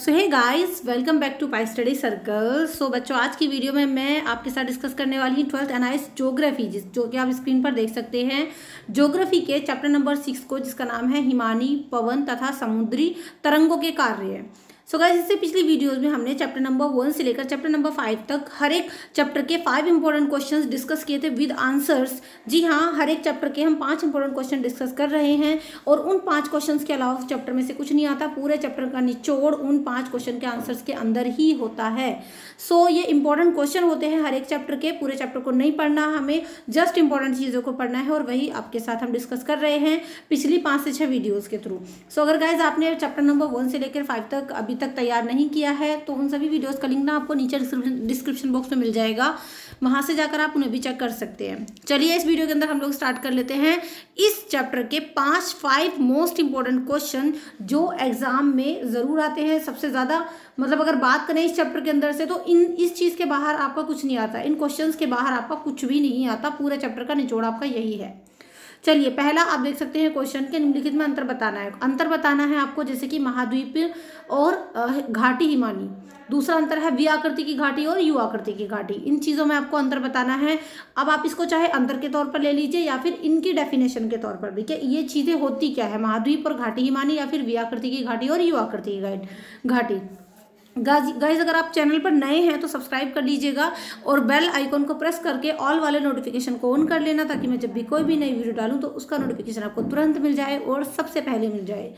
So hey guys, welcome back to Pi Study Circle. So बच्चों, आज की video में मैं आपके साथ डिस्कस करने वाली हूँ 12th एनआईएस ज्योग्राफी, जो कि आप स्क्रीन पर देख सकते हैं। ज्योग्राफी के चैप्टर नंबर 6 को, जिसका नाम है हिमानी, पवन तथा समुद्री तरंगों के कार्य। सो गाइस, इससे पिछली वीडियोस में हमने चैप्टर नंबर 1 से लेकर चैप्टर नंबर 5 तक हर एक चैप्टर के 5 इंपॉर्टेंट क्वेश्चंस डिस्कस किए थे विद आंसर्स। जी हाँ, हर एक चैप्टर के हम 5 इंपॉर्टेंट क्वेश्चन डिस्कस कर रहे हैं और उन 5 क्वेश्चंस के अलावा चैप्टर में से कुछ नहीं आता। पूरे चैप्टर का निचोड़ उन 5 क्वेश्चन के आंसर्स के अंदर ही होता है। सो ये इंपॉर्टेंट क्वेश्चन होते हैं हर एक चैप्टर के। पूरे चैप्टर को नहीं पढ़ना, हमें जस्ट इंपॉर्टेंट चीज़ों को पढ़ना है और वही आपके साथ हम डिस्कस कर रहे हैं पिछली 5 से 6 वीडियोज़ के थ्रू। सो अगर गाइज आपने चैप्टर नंबर 1 से लेकर 5 तक अभी तक तैयार नहीं किया है तो उन सभी वीडियोस का लिंक ना आपको नीचे डिस्क्रिप्शन बॉक्स में मिल जाएगा, वहां से जाकर आप उन्हें भी चेक कर सकते हैं। चलिए इस वीडियो के अंदर हम लोग स्टार्ट कर लेते हैं। इस चैप्टर के 5 मोस्ट इंपॉर्टेंट क्वेश्चन जो एग्जाम में जरूर आते हैं सबसे ज्यादा। मतलब अगर बात करें इस चैप्टर के अंदर से तो इस चीज के बाहर आपका कुछ नहीं आता, इन क्वेश्चंस के बाहर आपका कुछ भी नहीं आता। पूरे चैप्टर का निचोड़ आपका यही है। चलिए, पहला आप देख सकते हैं क्वेश्चन के निम्नलिखित में अंतर बताना है। अंतर बताना है आपको, जैसे कि महाद्वीप और घाटी हिमानी। दूसरा अंतर है वी आकृति की घाटी और यू आकृति की घाटी। इन चीज़ों में आपको अंतर बताना है। अब आप इसको चाहे अंतर के तौर पर ले लीजिए या फिर इनकी डेफिनेशन के तौर पर भी, कि ये चीज़ें होती क्या है, महाद्वीप और घाटी हिमानी या फिर वी आकृति की घाटी और यू आकृति की घाटी। गाइज, अगर आप चैनल पर नए हैं तो सब्सक्राइब कर लीजिएगा और बेल आइकॉन को प्रेस करके ऑल वाले नोटिफिकेशन को ऑन कर लेना, ताकि मैं जब भी कोई भी नई वीडियो डालूं तो उसका नोटिफिकेशन आपको तुरंत मिल जाए और सबसे पहले मिल जाए।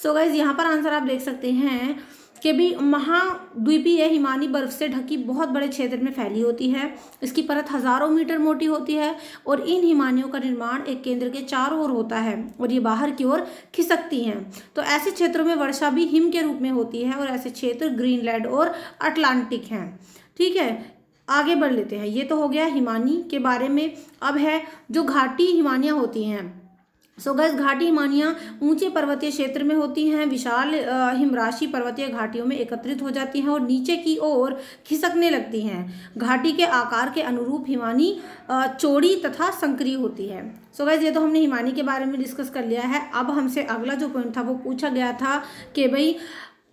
सो गाइज, यहाँ पर आंसर आप देख सकते हैं कि भी महाद्वीपीय हिमानी बर्फ से ढकी बहुत बड़े क्षेत्र में फैली होती है। इसकी परत हजारों मीटर मोटी होती है और इन हिमानियों का निर्माण एक केंद्र के चारों ओर होता है और ये बाहर की ओर खिसकती हैं। तो ऐसे क्षेत्रों में वर्षा भी हिम के रूप में होती है और ऐसे क्षेत्र ग्रीनलैंड और अटलांटिक हैं। ठीक है, आगे बढ़ लेते हैं। ये तो हो गया हिमानी के बारे में। अब है जो घाटी हिमानियाँ होती हैं। सो गाइस, घाटी हिमानियाँ ऊंचे पर्वतीय क्षेत्र में होती हैं, विशाल हिमराशि पर्वतीय घाटियों में एकत्रित हो जाती हैं और नीचे की ओर खिसकने लगती हैं। घाटी के आकार के अनुरूप हिमानी चौड़ी तथा संकरी होती है। सो गाइस, ये तो हमने हिमानी के बारे में डिस्कस कर लिया है। अब हमसे अगला जो पॉइंट था वो पूछा गया था कि भाई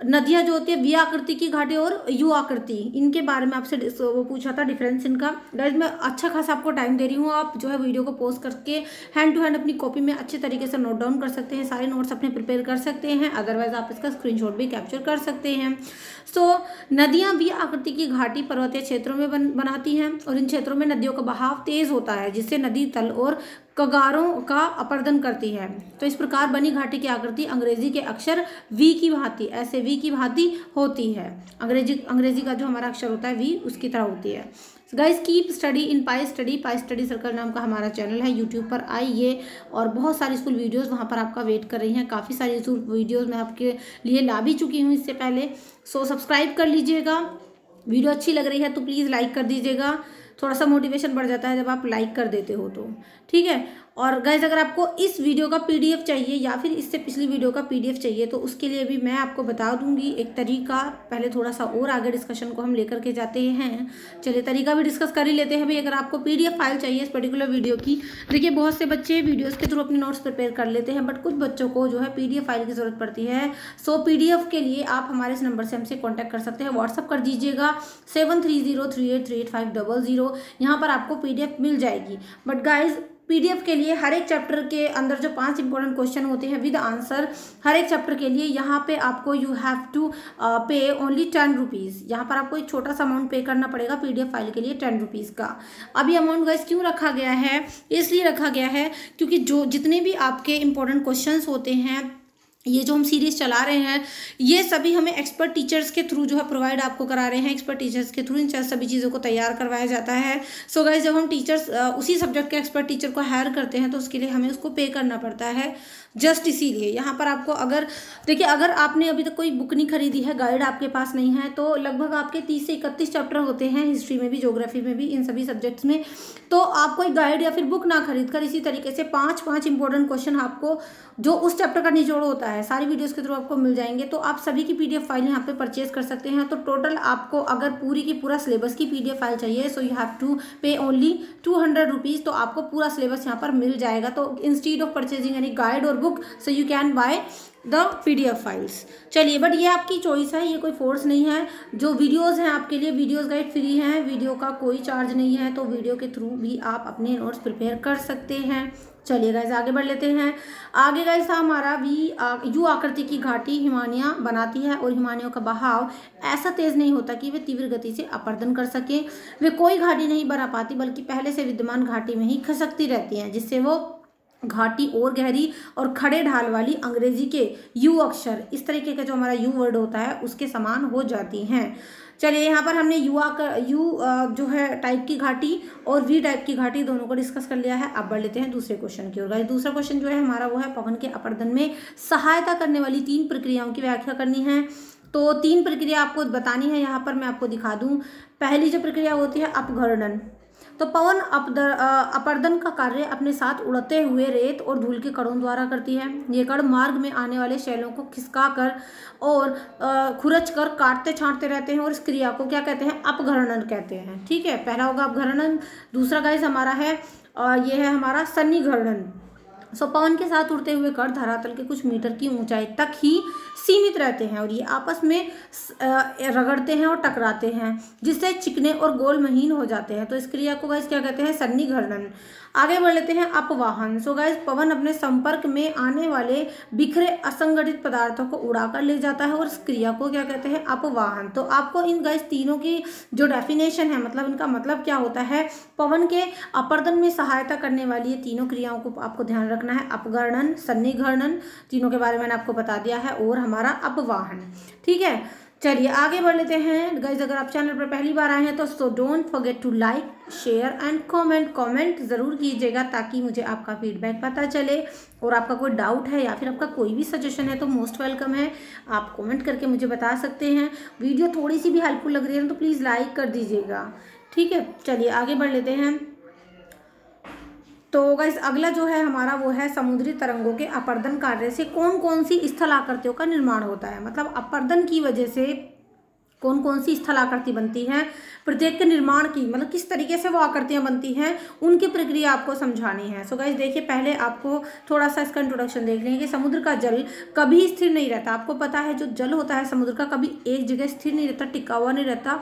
नदियाँ जो होती है वी आकृति की घाटी और यू आकृति, इनके बारे में आपसे वो पूछा था, डिफरेंस इनका। गाइस, मैं अच्छा खासा आपको टाइम दे रही हूँ। आप जो है वीडियो को पॉज करके हैंड टू हैंड अपनी कॉपी में अच्छे तरीके से नोट डाउन कर सकते हैं, सारे नोट्स अपने प्रिपेयर कर सकते हैं। अदरवाइज आप इसका स्क्रीनशॉट भी कैप्चर कर सकते हैं। सो नदियाँ वी आकृति की घाटी पर्वतीय क्षेत्रों में बनाती हैं और इन क्षेत्रों में नदियों का बहाव तेज होता है, जिससे नदी तल और कगारों का अपर्दन करती है। तो इस प्रकार बनी घाटी की आकृति अंग्रेजी के अक्षर वी की भांति, ऐसे वी की भांति होती है। अंग्रेजी का जो हमारा अक्षर होता है वी, उसकी तरह होती है। Guys, keep study in pi Study circle नाम का हमारा चैनल है यूट्यूब पर। आइए, और बहुत सारी स्कूल वीडियोस वहाँ पर आपका वेट कर रही हैं। काफ़ी सारी स्कूल वीडियोस मैं आपके लिए ला भी चुकी हूँ इससे पहले। सो सब्सक्राइब कर लीजिएगा। वीडियो अच्छी लग रही है तो प्लीज़ लाइक कर दीजिएगा। थोड़ा सा मोटिवेशन बढ़ जाता है जब आप लाइक कर देते हो तो। ठीक है, और गाइज, अगर आपको इस वीडियो का पीडीएफ चाहिए या फिर इससे पिछली वीडियो का पीडीएफ चाहिए तो उसके लिए भी मैं आपको बता दूंगी एक तरीका। पहले थोड़ा सा और आगे डिस्कशन को हम लेकर के जाते हैं। चलिए, तरीका भी डिस्कस कर ही लेते हैं भाई। अगर आपको पीडीएफ फाइल चाहिए इस पर्टिकुलर वीडियो की, देखिए बहुत से बच्चे वीडियोज़ के थ्रू अपने नोट्स प्रिपेयर कर लेते हैं, बट कुछ बच्चों को जो है पीडीएफ फाइल की जरूरत पड़ती है। सो पीडीएफ के लिए आप हमारे इस नंबर से हमसे कॉन्टैक्ट कर सकते हैं। व्हाट्सअप कर दीजिएगा 7303838500। यहाँ पर आपको पीडीएफ मिल जाएगी। बट गाइज, पीडीएफ के लिए हर एक चैप्टर के अंदर जो 5 इंपॉर्टेंट क्वेश्चन होते हैं विद आंसर, हर एक चैप्टर के लिए यहाँ पे आपको you have to pay only 10 rupees. यहाँ पर आपको एक छोटा सा अमाउंट पे करना पड़ेगा पीडीएफ फाइल के लिए, 10 रुपीज़ का। अभी अमाउंट गाइस क्यों रखा गया है? इसलिए रखा गया है क्योंकि जो जितने भी आपके इंपॉर्टेंट क्वेश्चन होते हैं, ये जो हम सीरीज चला रहे हैं, ये सभी हमें एक्सपर्ट टीचर्स के थ्रू जो है प्रोवाइड आपको करा रहे हैं। एक्सपर्ट टीचर्स के थ्रू इन सभी चीज़ों को तैयार करवाया जाता है। सो गाइस, जब हम टीचर्स उसी सब्जेक्ट के एक्सपर्ट टीचर को हायर करते हैं तो उसके लिए हमें उसको पे करना पड़ता है। जस्ट इसीलिए यहाँ पर आपको, अगर देखिए, अगर आपने अभी तक कोई बुक नहीं खरीदी है, गाइड आपके पास नहीं है, तो लगभग आपके 30 से 31 चैप्टर होते हैं हिस्ट्री में भी, ज्योग्राफी में भी, इन सभी सब्जेक्ट्स में। तो आप कोई गाइड या फिर बुक ना खरीद कर इसी तरीके से 5 इंपॉर्टेंट क्वेश्चन आपको जो उस चैप्टर का निचोड़ होता है, सारी वीडियोस के थ्रू आपको मिल जाएंगे। तो आप सभी की PDF फाइल यहाँ पे परचेज कर सकते हैं। तो टोटल आपको अगर पूरी की पूरा सिलेबस की PDF फाइल चाहिए, so you have to pay only 200 rupees. तो आपको पूरा सिलेबस यहाँ पर मिल जाएगा। तो instead of purchasing any guide और book, so you can buy the PDF files. चलिए, बट ये आपकी चॉइस है, ये कोई फोर्स नहीं है। जो वीडियोस हैं आपके लिए, वीडियोस गाइड फ्री हैं, वीडियो का कोई चार्ज नहीं है। तो वीडियो के थ्रू भी आप अपने नोट्स प्रिपेयर कर सकते हैं। चलिए गाइस, आगे बढ़ लेते हैं। आगे गाइस हमारा यू आकृति की घाटी हिमानियाँ बनाती है और हिमानियों का बहाव ऐसा तेज नहीं होता कि वे तीव्र गति से अपरदन कर सके। वे कोई घाटी नहीं बना पाती, बल्कि पहले से विद्यमान घाटी में ही खसकती रहती हैं, जिससे वो घाटी और गहरी और खड़े ढाल वाली अंग्रेजी के यू अक्षर, इस तरीके का जो हमारा यू वर्ड होता है, उसके समान हो जाती हैं। चलिए, यहाँ पर हमने यू जो है टाइप की घाटी और वी टाइप की घाटी दोनों को डिस्कस कर लिया है। अब बढ़ लेते हैं दूसरे क्वेश्चन की ओर। गाइस, दूसरा क्वेश्चन जो है हमारा वो है पवन के अपरदन में सहायता करने वाली 3 प्रक्रियाओं की व्याख्या करनी है। तो 3 प्रक्रिया आपको बतानी है। यहाँ पर मैं आपको दिखा दूँ। पहली जो प्रक्रिया होती है अपघर्णन। तो पवन अपरदन का कार्य अपने साथ उड़ते हुए रेत और धूल के कणों द्वारा करती है। ये कण मार्ग में आने वाले शैलों को खिसका कर और खुरच कर काटते छांटते रहते हैं, और इस क्रिया को क्या कहते हैं? अपघर्णन कहते हैं। ठीक है, पहला होगा अपघर्णन। दूसरा गाइस हमारा है ये है हमारा सन्निघर्णन। सो पवन के साथ उड़ते हुए कण धरातल के कुछ मीटर की ऊंचाई तक ही सीमित रहते हैं और ये आपस में रगड़ते हैं और टकराते हैं, जिससे चिकने और गोल महीन हो जाते हैं। तो इस क्रिया को गाइस क्या कहते हैं? सन्निघर्णन। आगे बढ़ लेते हैं अपवाहन। सो गाइस, पवन अपने संपर्क में आने वाले बिखरे असंगठित पदार्थों को उड़ाकर ले जाता है और इस क्रिया को क्या कहते हैं? अपवाहन। तो आपको इन गाइस तीनों की जो डेफिनेशन है, मतलब इनका मतलब क्या होता है, पवन के अपरदन में सहायता करने वाली ये तीनों क्रियाओं को आपको ध्यान रखना है। अपघर्णन, सन्निघर्णन, तीनों के बारे में मैंने आपको बता दिया है, और हमारा अपवाहन। ठीक है, चलिए आगे बढ़ लेते हैं। गाइज, अगर आप चैनल पर पहली बार आए हैं तो so don't forget to like, share and comment ज़रूर कीजिएगा, ताकि मुझे आपका फीडबैक पता चले। और आपका कोई डाउट है या फिर आपका कोई भी सजेशन है तो मोस्ट वेलकम है, आप कमेंट करके मुझे बता सकते हैं। वीडियो थोड़ी सी भी हेल्पफुल लग रही है तो प्लीज़ लाइक कर दीजिएगा। ठीक है, चलिए आगे बढ़ लेते हैं। तो गाइस, अगला जो है हमारा वो है समुद्री तरंगों के अपरदन कार्य से कौन कौन सी स्थल आकृतियों का निर्माण होता है। मतलब अपरदन की वजह से कौन कौन सी स्थल आकृति बनती हैं, प्रत्येक के निर्माण की, मतलब किस तरीके से वो आकृतियां बनती हैं, उनकी प्रक्रिया आपको समझानी है। सो गाइस देखिए, पहले आपको थोड़ा सा इसका इंट्रोडक्शन देख लेंगे। समुद्र का जल कभी स्थिर नहीं रहता। आपको पता है जो जल होता है समुद्र का, कभी एक जगह स्थिर नहीं रहता, टिका हुआ नहीं रहता।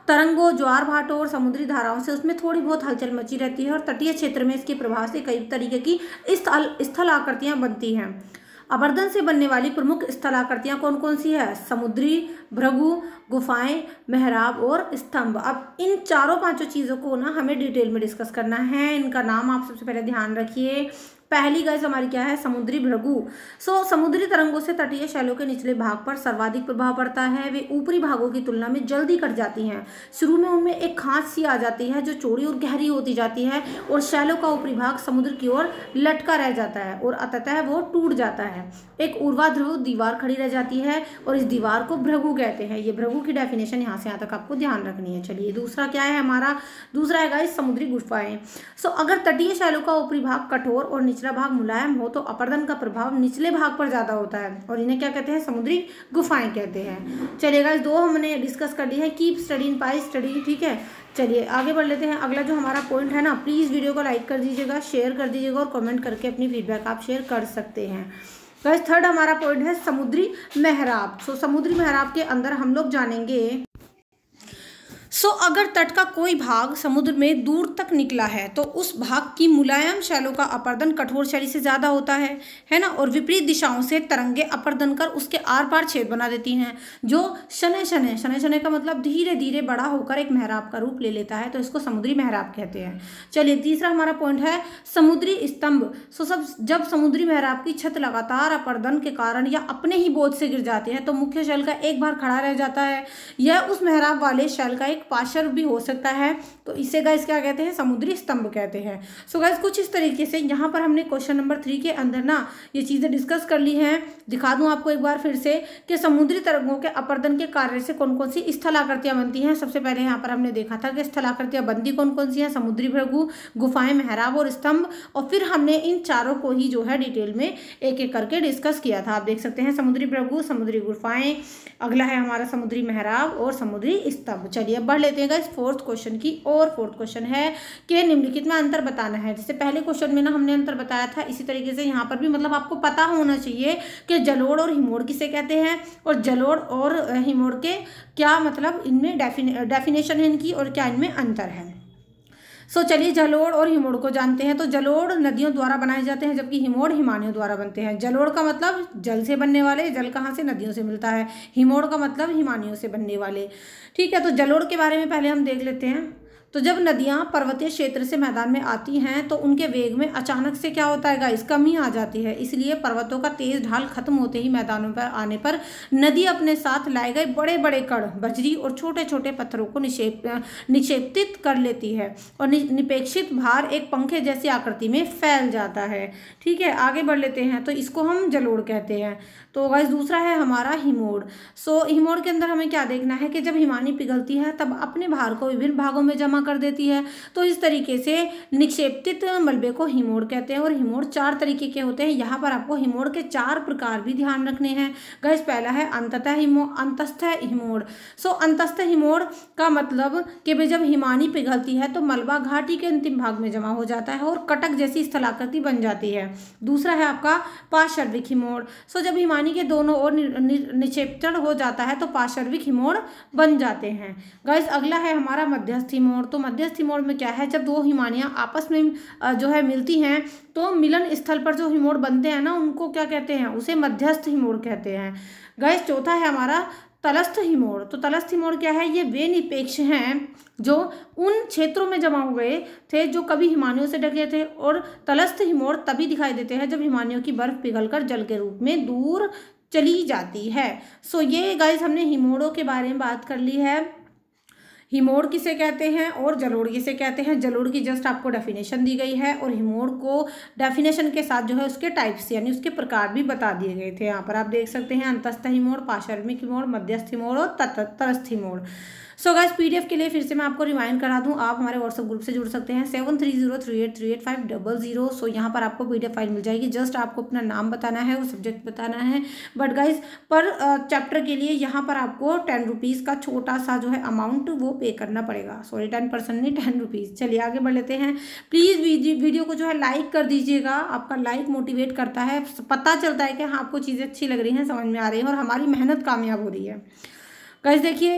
तरंगों, ज्वार भाटों और समुद्री धाराओं से उसमें थोड़ी बहुत हलचल मची रहती है, और तटीय क्षेत्र में इसके प्रभाव से कई तरीके की स्थल आकृतियां बनती हैं। अपरदन से बनने वाली प्रमुख स्थलाकृतियाँ कौन कौन सी है? समुद्री, भृगु, गुफाएं, मेहराब और स्तंभ। अब इन चारों पांचों चीज़ों को ना हमें डिटेल में डिस्कस करना है। इनका नाम आप सबसे पहले ध्यान रखिए। पहली गाइस हमारी क्या है? समुद्री भृगु। सो समुद्री तरंगों से तटीय शैलों के निचले भाग पर सर्वाधिक प्रभाव पड़ता है। वे ऊपरी भागों की तुलना में जल्दी कट जाती हैं। शुरू में उनमें एक खांच सी आ जाती है जो चौड़ी और गहरी होती जाती है, और शैलों का ऊपरी भाग समुद्र की ओर लटका रह जाता है और अंततः वो टूट जाता है। एक ऊर्ध्वाधर दीवार खड़ी रह जाती है और इस दीवार को भृगु कहते हैं। ये भृगु की डेफिनेशन यहाँ से यहाँ तक आपको ध्यान रखनी है। चलिए दूसरा क्या है हमारा? दूसरा है गाइस समुद्री गुफाएं। सो अगर तटीय शैलों का ऊपरी भाग कठोर और निचला भाग मुलायम हो तो अपरदन का प्रभाव निचले भाग पर ज्यादा होता है, और इन्हें क्या कहते हैं? समुद्री गुफाएं कहते हैं। चलिए गाइस, दो हमने डिस्कस कर ली है, कीप स्टडी पाई स्टडी। ठीक है, चलिए आगे बढ़ लेते हैं। अगला जो हमारा पॉइंट है ना, प्लीज वीडियो को लाइक कर दीजिएगा, शेयर कर दीजिएगा, और कमेंट करके अपनी फीडबैक आप शेयर कर सकते हैं। गाइस, थर्ड हमारा पॉइंट है समुद्री मेहराब। सो समुद्री मेहराब के अंदर हम लोग जानेंगे। अगर तट का कोई भाग समुद्र में दूर तक निकला है तो उस भाग की मुलायम शैलों का अपरदन कठोर शैली से ज़्यादा होता है ना, और विपरीत दिशाओं से तरंगे अपरदन कर उसके आर पार छेद बना देती हैं, जो शनै शनै का मतलब धीरे धीरे बड़ा होकर एक मेहराब का रूप ले लेता है। तो इसको समुद्री मेहराब कहते हैं। चलिए तीसरा हमारा पॉइंट है समुद्री स्तंभ। जब समुद्री मेहराब की छत लगातार अपरदन के कारण या अपने ही बोझ से गिर जाती है तो मुख्य शैल का एक भाग खड़ा रह जाता है। यह उस मेहराब वाले शैल का एक पार्श्व भी हो सकता है, तो इसे गाइस क्या कहते हैं, समुद्री स्तंभ कहते हैं। सो गाइस कुछ इस तरीके से यहाँ पर हमने क्वेश्चन नंबर 3 के अंदर ना ये चीज़ें डिस्कस कर ली हैं। दिखा दूँ आपको एक बार फिर से कि समुद्री तरंगों के अपरदन के कार्य से कौन कौन सी स्थलाकृतियाँ बनती हैं। सबसे पहले यहाँ पर हमने देखा था कि स्थलाकृतियाँ बनती कौन कौन सी हैं, समुद्री भृगु, गुफाएं, मेहराब और स्तंभ। और फिर हमने इन चारों को ही जो है डिटेल में एक एक करके डिस्कस किया था। आप देख सकते हैं समुद्री भृगु, समुद्री गुफाएं, अगला है हमारा समुद्री मेहराब और समुद्री स्तंभ। चलिए अब बढ़ लेते हैं गाइस फोर्थ क्वेश्चन की। और फोर्थ क्वेश्चन है कि निम्नलिखित में अंतर बताना है। जैसे पहले क्वेश्चन में ना हमने अंतर बताया था, इसी तरीके से यहाँ पर भी मतलब आपको पता होना चाहिए कि जलोढ़ और हिमोड़ किसे कहते हैं और जलोढ़ और हिमोड़ के क्या मतलब इनमें डेफिनेशन है इनकी और क्या इनमें अंतर है। सो चलिए जलोढ़ और हिमोड़ को जानते हैं। तो जलोढ़ नदियों द्वारा बनाए जाते हैं जबकि हिमोड़ हिमानियों द्वारा बनते हैं। जलोढ़ का मतलब जल से बनने वाले, जल कहाँ से, नदियों से मिलता है। हिमोड़ का मतलब हिमानियों से बनने वाले। ठीक है, तो जलोढ़ के बारे में पहले हम देख लेते हैं। तो जब नदियाँ पर्वतीय क्षेत्र से मैदान में आती हैं तो उनके वेग में अचानक से क्या होता है गाइस, कमी आ जाती है। इसलिए पर्वतों का तेज ढाल खत्म होते ही मैदानों पर आने पर नदी अपने साथ लाए गए बड़े बड़े कण, बजरी और छोटे छोटे पत्थरों को निक्षेपित कर लेती है और निपेक्षित भार एक पंखे जैसी आकृति में फैल जाता है। ठीक है, आगे बढ़ लेते हैं। तो इसको हम जलोढ़ कहते हैं। तो गाइस दूसरा है हमारा हिमोड़। सो हिमोड़ के अंदर हमें क्या देखना है कि जब हिमानी पिघलती है तब अपने भार को विभिन्न भागों में जमा कर देती है। तो इस तरीके से निक्षेपित मलबे को हिमोड़ कहते हैं। और हिमोड़ 4 तरीके के होते हैं। यहाँ पर आपको हिमोड़ के 4 प्रकार भी ध्यान रखने हैं गाइस। पहला है अंतस्थ हिमोड़। सो अंतस्थ हिमोड़ का मतलब कि जब हिमानी पिघलती है तो मलबा घाटी के अंतिम भाग में जमा हो जाता है और कटक जैसी स्थलाकृति बन जाती है। दूसरा है आपका पार्श्विक हिमोड़। सो जब हिमानी के दोनों ओर निक्षेपण हो जाता है तो पार्श्विक हिमोड़ बन जाते हैं गाइस। अगला है हमारा मध्यस्थ हिमोड़। तो मध्यस्थ हिमोड़ में क्या है, जब दो हिमानियां आपस में जो है मिलती हैं तो मिलन स्थल पर जो हिमोड़ बनते हैं ना उनको क्या कहते हैं, उसे मध्यस्थ हिमोड़ कहते हैं गाइस। चौथा है हमारा तलस्थ हिमोड़। तो तलस्थ हिमोड़ क्या है, ये वे निपेक्ष हैं जो उन क्षेत्रों में जमा हो गए थे जो कभी हिमानियों से ढके थे। और तलस्थ हिमोड़ तभी दिखाई देते हैं जब हिमानियों की बर्फ पिघलकर जल के रूप में दूर चली जाती है। सो ये गाइस हमने हिमोड़ों के बारे में बात कर ली है। हिमोड़ किसे कहते हैं और जलोढ़ किसे कहते हैं। जलोढ़ की जस्ट आपको डेफिनेशन दी गई है और हिमोड़ को डेफिनेशन के साथ जो है उसके टाइप्स यानी उसके प्रकार भी बता दिए गए थे। यहाँ पर आप देख सकते हैं अंतस्थ हिमोड़, पार्श्विक हिमोड़, मध्यस्थ हिमोड़ और तटस्थ हिमोड़। सो गाइस पीडीएफ के लिए फिर से मैं आपको रिमाइंड करा दूं, आप हमारे व्हाट्सएप ग्रुप से जुड़ सकते हैं 7303838500। सो यहाँ पर आपको पीडीएफ फाइल मिल जाएगी। जस्ट आपको अपना नाम बताना है और सब्जेक्ट बताना है। बट गाइस पर चैप्टर के लिए यहाँ पर आपको 10 रुपीज़ का छोटा सा जो है अमाउंट वो पे करना पड़ेगा। सॉरी 10% नहीं 10 रुपीज़। चलिए आगे बढ़ लेते हैं। प्लीज़ वीडियो को जो है लाइक कर दीजिएगा। आपका लाइक मोटिवेट करता है, पता चलता है कि हाँ आपको चीज़ें अच्छी लग रही हैं, समझ में आ रही हैं और हमारी मेहनत कामयाब हो रही है। गाइस देखिए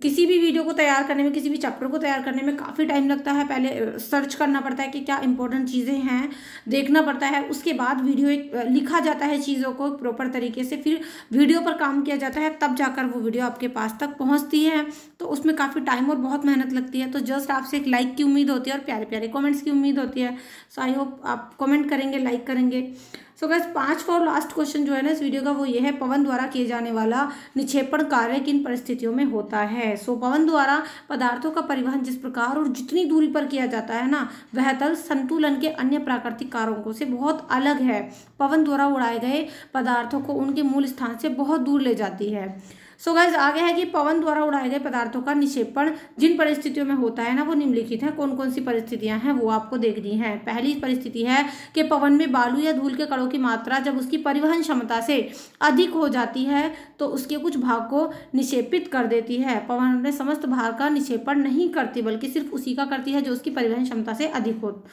किसी भी वीडियो को तैयार करने में, किसी भी चैप्टर को तैयार करने में काफ़ी टाइम लगता है। पहले सर्च करना पड़ता है कि क्या इंपॉर्टेंट चीज़ें हैं, देखना पड़ता है। उसके बाद वीडियो एक लिखा जाता है चीज़ों को प्रॉपर तरीके से, फिर वीडियो पर काम किया जाता है, तब जाकर वो वीडियो आपके पास तक पहुंचती है। तो उसमें काफ़ी टाइम और बहुत मेहनत लगती है। तो जस्ट आपसे एक लाइक की उम्मीद होती है और प्यारे प्यारे कॉमेंट्स की उम्मीद होती है। सो आई होप आप कॉमेंट करेंगे, लाइक करेंगे। सो गाइस 5 और लास्ट क्वेश्चन जो है ना इस वीडियो का वो ये है, पवन द्वारा किए जाने वाला निक्षेपण कार्य किन परिस्थितियों में होता है। सो पवन द्वारा पदार्थों का परिवहन जिस प्रकार और जितनी दूरी पर किया जाता है ना वह तल संतुलन के अन्य प्राकृतिक कारकों से बहुत अलग है। पवन द्वारा उड़ाए गए पदार्थों को उनके मूल स्थान से बहुत दूर ले जाती है। सो गाइस आगे है कि पवन द्वारा उड़ाए गए पदार्थों का निक्षेपण जिन परिस्थितियों में होता है ना वो निम्नलिखित है। कौन कौन सी परिस्थितियां हैं वो आपको देखनी है। पहली परिस्थिति है कि पवन में बालू या धूल के कणों की मात्रा जब उसकी परिवहन क्षमता से अधिक हो जाती है तो उसके कुछ भाग को निक्षेपित कर देती है। पवन अपने समस्त भार का निक्षेपण नहीं करती बल्कि सिर्फ उसी का करती है जो उसकी परिवहन क्षमता से अधिक हो।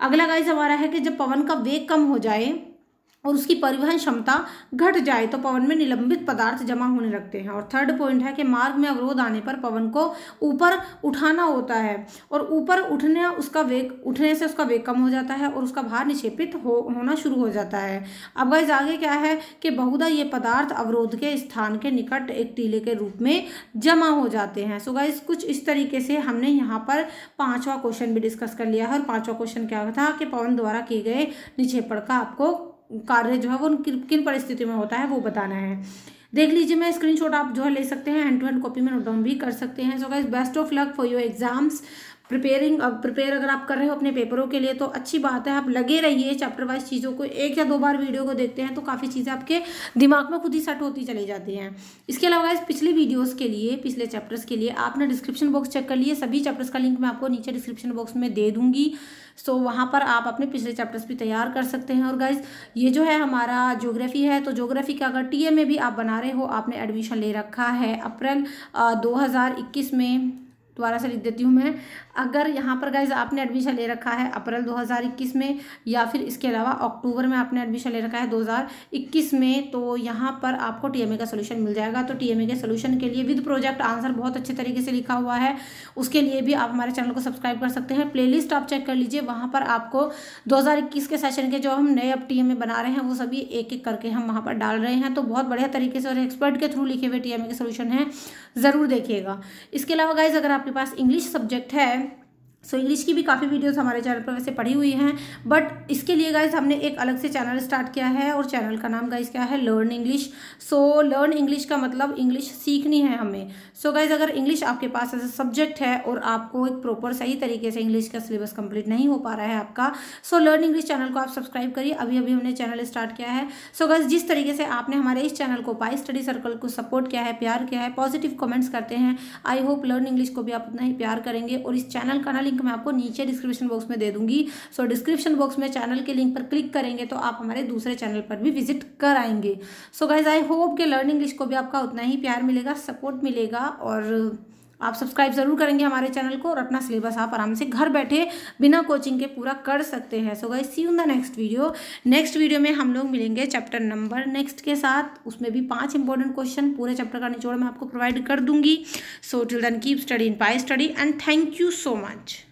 अगला गाइस हमारा है कि जब पवन का वेग कम हो जाए और उसकी परिवहन क्षमता घट जाए तो पवन में निलंबित पदार्थ जमा होने लगते हैं। और थर्ड पॉइंट है कि मार्ग में अवरोध आने पर पवन को ऊपर उठाना होता है और ऊपर उठने से उसका वेग कम हो जाता है और उसका भार निक्षेपित होना शुरू हो जाता है। अब गाइस आगे क्या है कि बहुधा ये पदार्थ अवरोध के स्थान के निकट एक टीले के रूप में जमा हो जाते हैं। सो गाइस कुछ इस तरीके से हमने यहाँ पर 5वां क्वेश्चन भी डिस्कस कर लिया है। और 5वां क्वेश्चन क्या था कि पवन द्वारा किए गए निक्षेपण का आपको कार्य जो है वो किन परिस्थितियों में होता है वो बताना है। देख लीजिए, मैं स्क्रीनशॉट आप जो है ले सकते हैं, हैंड टू हैंड कॉपी में नोट डाउन भी कर सकते हैं। So guys best of luck for your exams. Prepare अगर आप कर रहे हो अपने पेपरों के लिए तो अच्छी बात है, आप लगे रहिए चैप्टर वाइज चीज़ों को, 1 या 2 बार वीडियो को देखते हैं तो काफ़ी चीज़ें आपके दिमाग में खुद ही सेट होती चली जाती हैं। इसके अलावा इस पिछले वीडियोस के लिए, पिछले चैप्टर्स के लिए आपने डिस्क्रिप्शन बॉक्स चेक कर लिए, सभी चैप्टर्स का लिंक मैं आपको नीचे डिस्क्रिप्शन बॉक्स में दे दूंगी। सो वहाँ पर आप अपने पिछले चैप्टर्स भी तैयार कर सकते हैं। और गाइज ये जो है हमारा ज्योग्राफी है, तो ज्योग्राफी का अगर टीए में भी आप बना रहे हो, आपने एडमिशन ले रखा है अप्रैल 2021 में, दोबारा से लिख देती हूँ मैं, अगर यहाँ पर गाइज आपने एडमिशन ले रखा है अप्रैल 2021 में, या फिर इसके अलावा अक्टूबर में आपने एडमिशन ले रखा है 2021 में, तो यहाँ पर आपको टीएमए का सोल्यूशन मिल जाएगा। तो टीएमए के सोल्यूशन के लिए विद प्रोजेक्ट आंसर बहुत अच्छे तरीके से लिखा हुआ है, उसके लिए भी आप हमारे चैनल को सब्सक्राइब कर सकते हैं। प्लेलिस्ट आप चेक कर लीजिए, वहाँ पर आपको 2021 के सेशन के जो हम नए अब टीएमए बना रहे हैं वो सभी एक एक करके हम वहाँ पर डाल रहे हैं। तो बहुत बढ़िया तरीके से और एक्सपर्ट के थ्रू लिखे हुए टीएमए के सोल्यूशन हैं, ज़रूर देखिएगा। इसके अलावा गाइज अगर आपके पास इंग्लिश सब्जेक्ट है, सो इंग्लिश की भी काफ़ी वीडियोस हमारे चैनल पर वैसे पड़ी हुई हैं, बट इसके लिए गाइज हमने एक अलग से चैनल स्टार्ट किया है, और चैनल का नाम गाइज क्या है, learn English. So learn English का मतलब इंग्लिश सीखनी है हमें। सो गाइज अगर इंग्लिश आपके पास एज ए सब्जेक्ट है और आपको एक प्रॉपर सही तरीके से इंग्लिश का सिलेबस कंप्लीट नहीं हो पा रहा है आपका, सो लर्न इंग्लिश चैनल को आप सब्सक्राइब करिए, अभी अभी हमने चैनल स्टार्ट किया है। सो गाइज जिस तरीके से आपने हमारे इस चैनल को, पाई स्टडी सर्कल को सपोर्ट किया है, प्यार किया है, पॉजिटिव कमेंट्स करते हैं, आई होप लर्न इंग्लिश को भी आप उतना ही प्यार करेंगे। और इस चैनल का ना लिंक मैं आपको नीचे डिस्क्रिप्शन बॉक्स में दे दूंगी। सो डिस्क्रिप्शन बॉक्स में चैनल के लिंक पर क्लिक करेंगे तो आप हमारे दूसरे चैनल पर भी विजिट कर आएंगे। सो गाइज आई होप कि लर्न इंग्लिश को भी आपका उतना ही प्यार मिलेगा, सपोर्ट मिलेगा, और आप सब्सक्राइब जरूर करेंगे हमारे चैनल को, और अपना सिलेबस आप आराम से घर बैठे बिना कोचिंग के पूरा कर सकते हैं। So guys see you in the next video. Next video में हम लोग मिलेंगे चैप्टर नंबर नेक्स्ट के साथ, उसमें भी 5 इंपॉर्टेंट क्वेश्चन, पूरे चैप्टर का निचोड़ मैं आपको प्रोवाइड कर दूंगी। So till then keep study in pi study and thank you so much.